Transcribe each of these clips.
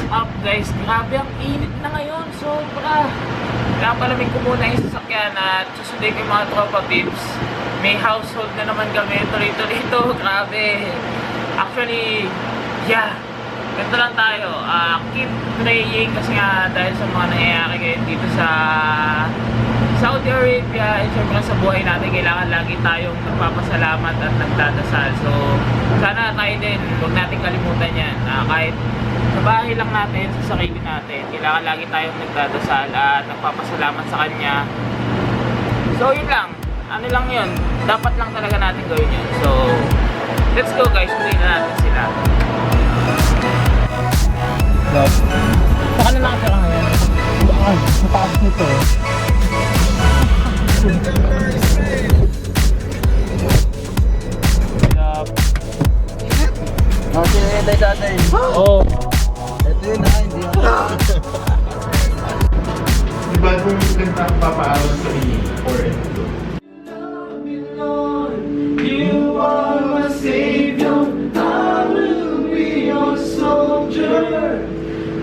up guys? Grabe ang init na ngayon, sobra. Kaya palamig ko muna yung sasakyan at susundin ko yung mga tropa peeps. May household na naman kami, tuloy-tuloy ito, grabe. Actually, yeah, ganito lang tayo. Keep praying kasi nga dahil sa mga nangyayari ngayon dito sa Saudi Arabia, and syempre sa buhay natin, kailangan lagi tayong nagpapasalamat at nagdadasal. So, sana tayo din, huwag natin kalimutan yan. Kahit sa bahay lang natin, sa sarili natin, kailangan lagi tayong nagdadasal at nagpapasalamat sa Kanya. So, yun lang. Ano lang yun. Dapat lang talaga natin gawin yun. So, let's go guys. Tuloy na natin sila. Love. Saka na lang ka ngayon. Ay, mataas nito. Ang sinihintay sa atin. Oo. Ito yun ha, hindi ako. Diba kung ganda ang papaaral sa inyo or ito? You are my savior, I will be your soldier.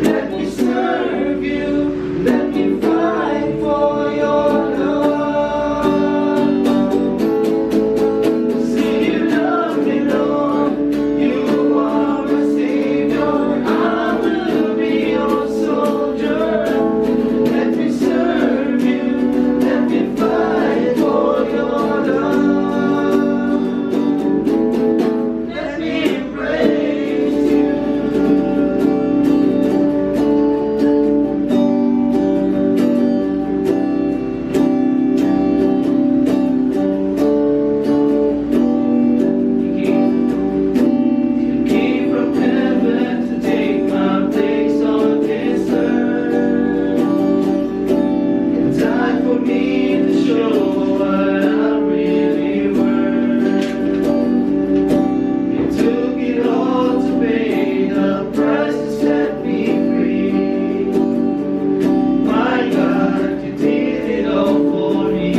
Let me serve you, let me fight for your love. See you love me, Lord. You are my savior, I will be your soldier. Let me serve you, let me fight for your love. Let me praise you. You came from heaven to take my place on this earth. You died for me to show what I really worth. You took it all to pay the price to set me free. My God, you did it all for me.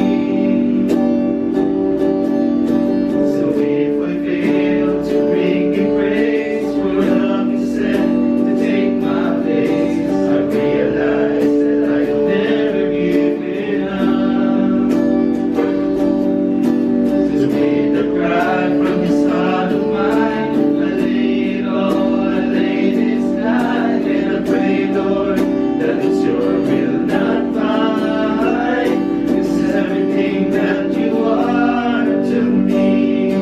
So if I fail to bring you praise for love you sent to take my place, I realize that I'll never give it up. Just with the cry from this heart of mine, I lay it all, I lay this night, and I pray, Lord, that it's your will, not mine. This is everything that you are to me.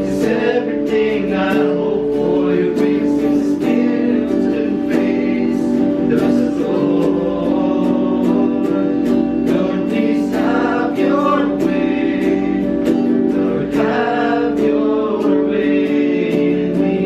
It's everything I hope for. Your grace is still to face the storm. Lord, please have your way. Lord, have your way in me.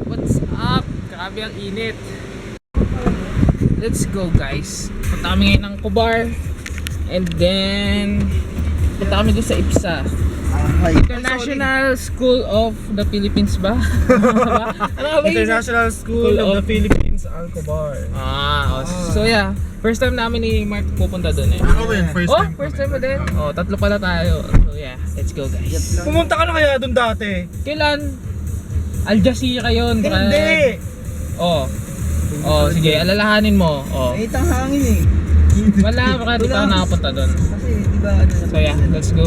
What's up? Grabe ang init. Let's go guys. Punta kami ngayon ng Kubar. And then punta kami doon sa IPSA, International School of the Philippines ba? Ano ba yun? International School of the Philippines, Alcobar. So yeah, first time namin ni Mark pupunta doon eh. Ako rin, first time. First time mo din? Tatlo pala tayo. So yeah, let's go guys. Pumunta ka na kaya doon dati? Kailan? Al Jazeera yun. Hindi! Sige, alalahanin mo. Itang hangin eh. Wala, baka di pa ako nakapunta doon. Kasi di ba ano? So yeah, let's go.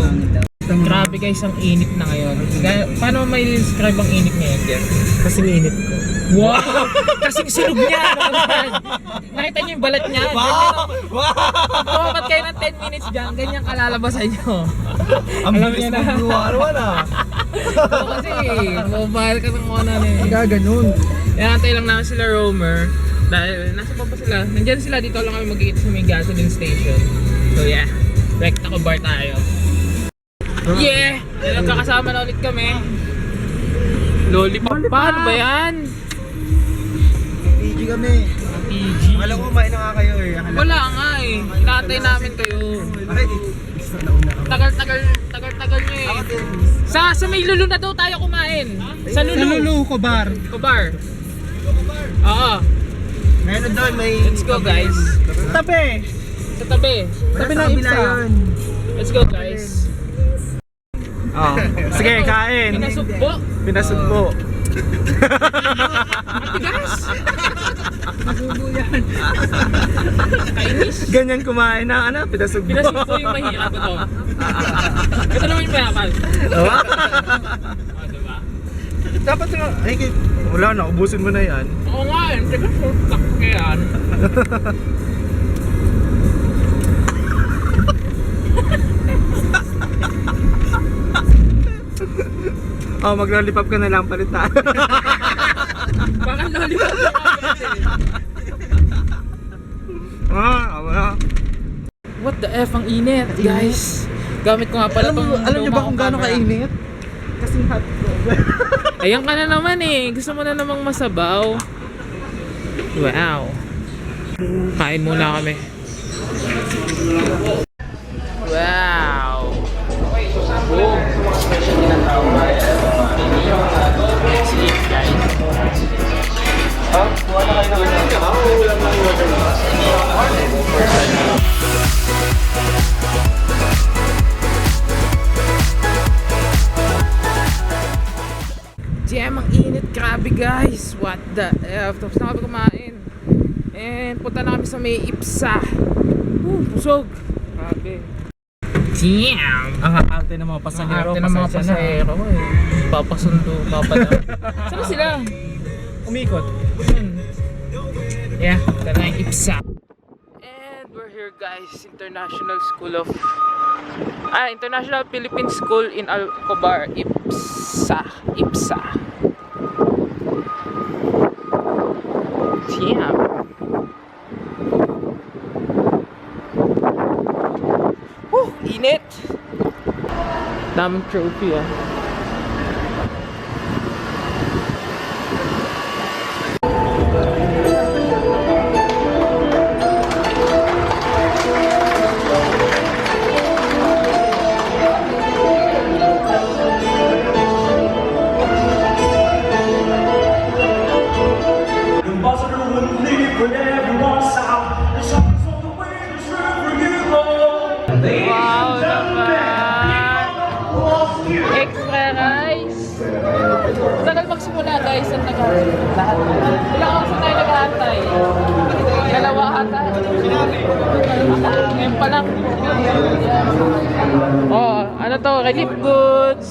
Grabe guys, ang init na ngayon. Paano may describe ang init ngayon, Jeff? Kasing init ko. Wow! Kasing silog niya! Nakita niyo yung balat niya? Bumakat kayo ng 10 minutes dyan, ganyan kalalabasan niyo. Ang Alam bilis niya na. ng luwar-luwar ah. Kasi, mobile ka ng mga eh. Gaganon. Yanantay lang namin sila Romer. Dahil, nasa pa sila? Nandyan sila, dito lang kami magkikita sa may gasoline station. So yeah, Recta Kubar tayo. Yeah! Nagkakasama na ulit kami. Lollipop pa, ano ba yan? PG kami. PG. Akala ko kumain na nga kayo eh. Wala nga eh. Inaantay namin kayo. Ay, Tagal tagal nyo eh. Sa may Lulu na daw tayo kumain. Sa Lulu. Kobar. Kubar. Oo. Meron doon, may... Let's go guys. Tabi! Sa tabi. Tabi ng IPSA. Let's go guys. Oh. Sige, kain. Pinasugbo. Pinasugbo. Matigas. Masubo yan. Kainis. Ganyan kumain na, pinasugbo. Pinasugbo yung mahirap ito. Ito naman yung mayaman. Diba? O, diba? Dapat nga, wala na, ubusin mo na yan. Oo nga, teka, shortcut ko yan. Oh, mag-lollipop ka na lang, palit tayo. Baka lollipop ko Wala. What the F, ang init, guys. Gamit ko nga pala tong Alam niyo ba kung gaano camera. kainit? Kasing hotdog. Ayan ka na naman eh. Gusto mo na namang masabaw. Wow. Kain muna kami. Wow. Boom. Let's eat, guys. Jam, ang init. Grabe guys. What the F. Tapos na kami kumain. And punta na kami sa may IPSA. Pusog. Grabe. Jam. Ang arte ng mga pasahero. Arte ng mga pasahero eh. Papasundo pa pala. Saan sila? Umikot. Yeah, ito na yung IPSA. And we're here guys, International Philippine School in Alcobar, IPSA. Yeah. Init. Daming trophy ah. Ambassador wouldn't leave when everyone's out. The shop's on the way, the trip for you all. Wow naman! Extra rice! Tagal magsimula guys ang lahat. Ilang oras na tayo nag-aantay? Dalawa ata. Ngayon pa lang. Oh, ano to? Relief goods!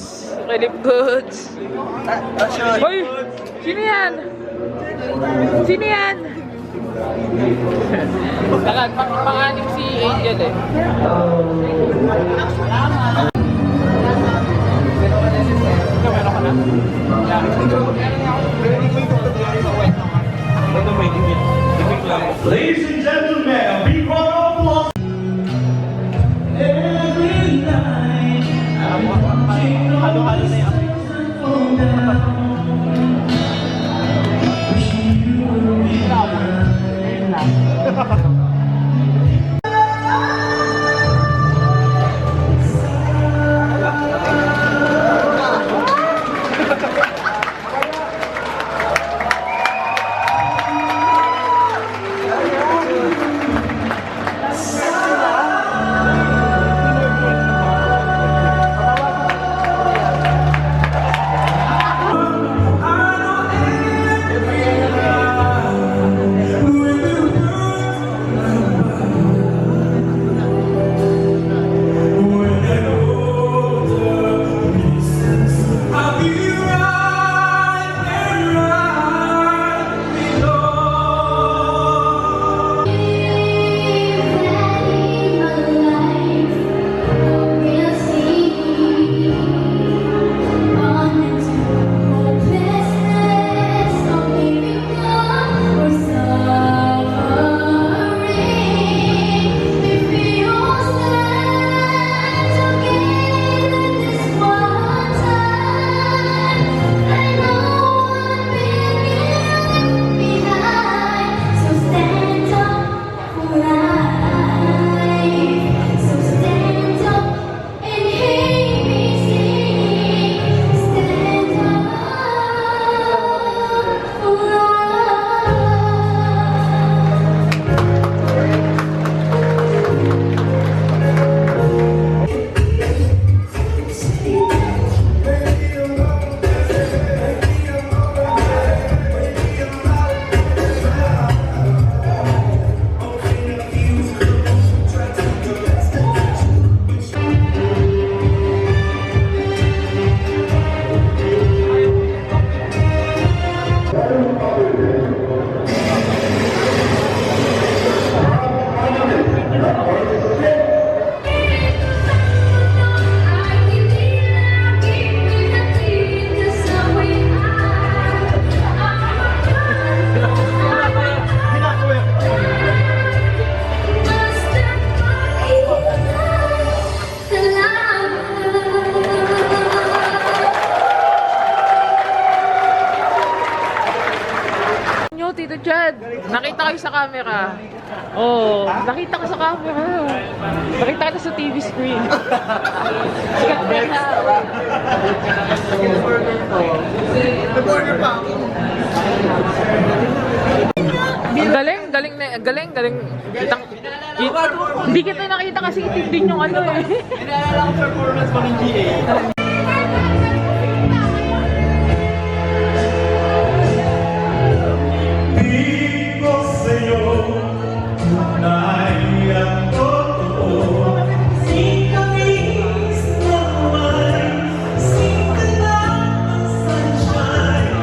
Relief goods! Hoy! Sino yan? Sino yan? Panganim si Angel eh. Meron ka na? Ladies and gentlemen, we round of applause. Every night, halo-halo na yung nakita kayo sa camera. Oh, nakita ko sa camera. Nakita kita sa TV screen. Sikat ka na. Ang galing. Hindi kita nakita kasi itig din yung ano eh. Inaalala ko performance pa ng GA. Digo sa'yo na iyang totoo. Singkamis naman, singka lang ang sunshine.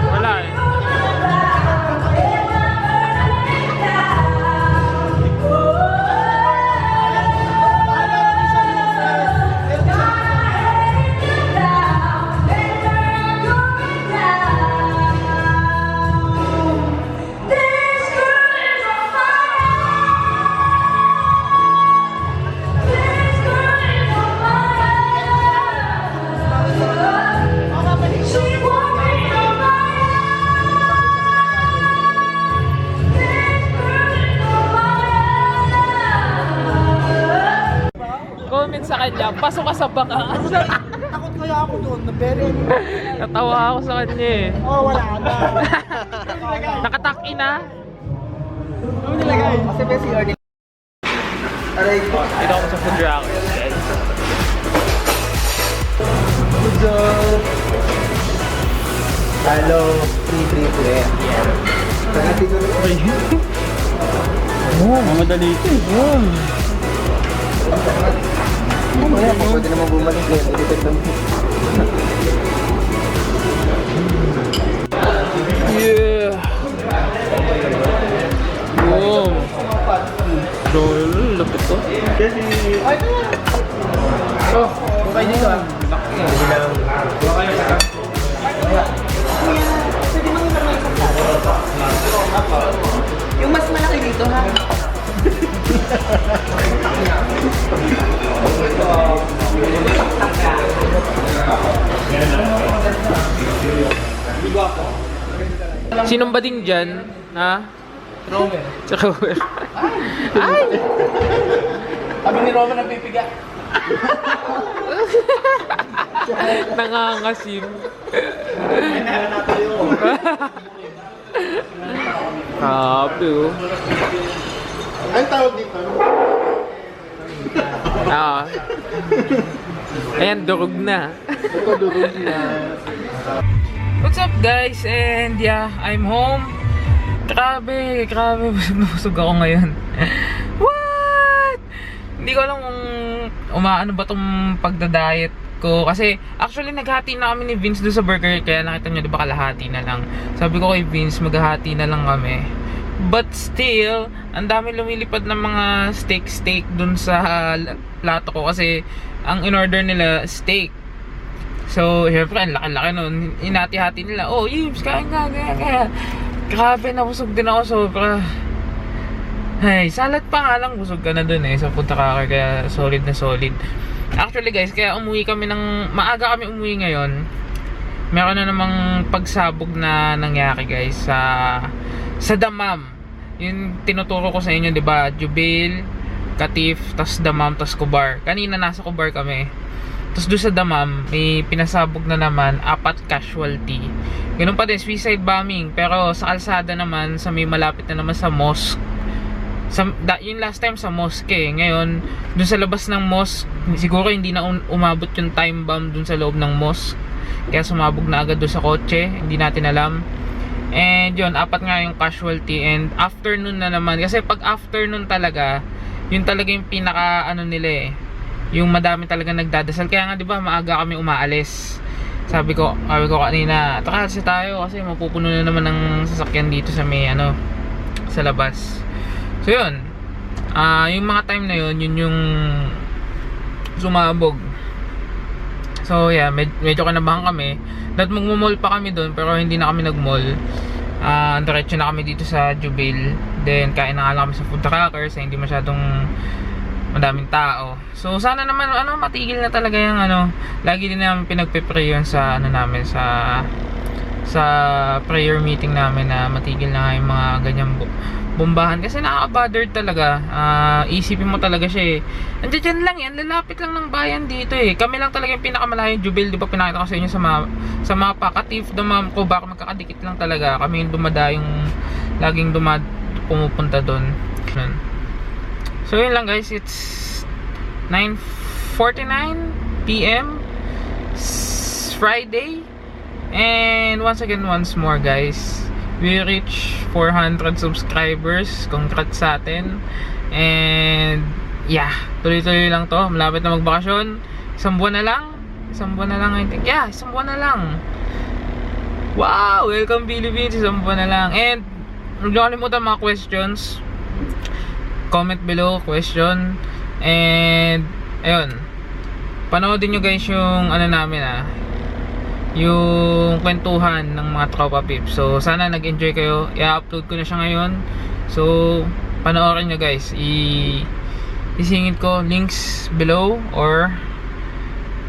Wala eh. Comment sa kanya, pasok ka sa baka. Takot kaya ako doon, na very... Natawa ako sa kanya eh. Oh, wala na. Nakataki na. Ano nilagay? Kasi may CR din. Aray ko. Dito ako sa food rockers, guys. Good job. Hello. Free. Saka dito rin. Oh, mamadali ito eh. Wow. Mamaya, pwede naman bumalik yan. Edited lang. Yeah. Wow. Lupit to. Kasi... Oh, okay dito ah. Yung mas malaki dito ha. Sinong bading dyan? Ha? Romer. Sa Romer. Ay! Sabi ni Roman ang pipiga. Nangangasim. Kailangan natin yun. Grabe oh. Anong tawag dito? Ah. Ayan, durog na. Ito, durog na. What's up guys? And yeah, I'm home. Grabe. Busog ako ngayon. What? Hindi ko alam kung umaano ba tong pagda-diet ko. Kasi actually naghati na kami ni Vince doon sa burger. Kaya nakita nyo diba kalahati na lang. Sabi ko kay Vince maghahati na lang kami. But still, ang dami lumilipad ng mga steak dun sa plato ko. Kasi ang in-order nila steak. So, syempre, ang laki-laki nun. Inati-hati nila. Oh, Yibs, kain ka, kaya. Grabe, nabusog din ako sobra. Ay, salad pa nga lang, busog ka na dun eh. Sa punta ka kaya solid na solid. Actually guys, kaya umuwi kami ng... Maaga kami umuwi ngayon. meron na namang pagsabog na nangyari guys sa Damam. Yung tinuturo ko sa inyo, 'di ba? Jubil, Katif, tas Damam, tas Kubar. Kanina nasa Kubar kami. Tapos doon sa Damam, may pinasabog na naman 4 casualty. Ganun pa din, suicide bombing. Pero sa kalsada naman, sa may malapit na naman sa mosque. Yung last time sa mosque eh. Ngayon, doon sa labas ng mosque, siguro hindi na umabot yung time bomb doon sa loob ng mosque. Kaya sumabog na agad doon sa kotse. Hindi natin alam. And yun, 4 nga yung casualty. And afternoon na naman. Kasi pag afternoon talaga, yun talaga yung pinaka ano nila eh. Yung madami talaga nagdadasal. Kaya nga 'di ba maaga kami umaalis. Sabi ko kanina, taka kasi tayo kasi mapupuno na naman ng sasakyan dito sa may ano sa labas. So yun. Yung mga time na yun yung sumabog. So yeah, medyo kinabahan kami. Dahil magmo-mall pa kami doon pero hindi na kami nag-mall. Diretso na kami dito sa Jubil. Then kain na nga lang kami sa food crackers, hindi masyadong madaming tao. So sana naman matigil na talaga yung lagi din namin pinagpe-pray yun sa namin sa prayer meeting namin na matigil na nga yung mga ganyang bombahan kasi nakaka-bother talaga. Isipin mo talaga siya eh. Andiyan lang yan, lalapit lang ng bayan dito eh. Kami lang talaga yung pinakamalayong Jubil, di ba pinakita ko sa inyo sa mapa. Katif, Damam, Kubar, magkakadikit lang talaga. Kami yung laging pumupunta doon. So yun lang guys, it's 9:49 PM Friday. And once more guys, we reach 400 subscribers. Congrats sa atin. And yeah, tuloy-tuloy lang to. Malapit na magbakasyon. Isang buwan na lang I think. Yeah, isang buwan na lang. Wow, welcome Philippines. Isang buwan na lang. And huwag niyo kalimutan mga questions. Comment below question. And ayun, panoodin nyo guys yung namin yung kwentuhan ng mga tropa pips. So sana nag-enjoy kayo. I-upload ko na siya ngayon. So panoorin nyo guys. Isingit ko links below or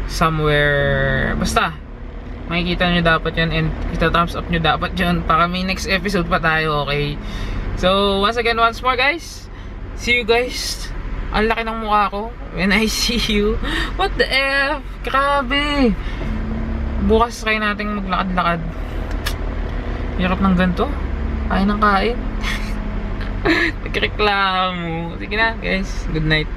somewhere, basta makikita nyo dapat yan. And ita-thumbs up nyo dapat yun para may next episode pa tayo. Okay, so once more guys, see you guys. Ang laki ng mukha ko when I see you. What the F? Grabe. Bukas try natin maglakad-lakad. Hirap ng ganito. Kain ng kain. Nagreklamo. Sige na guys. Good night.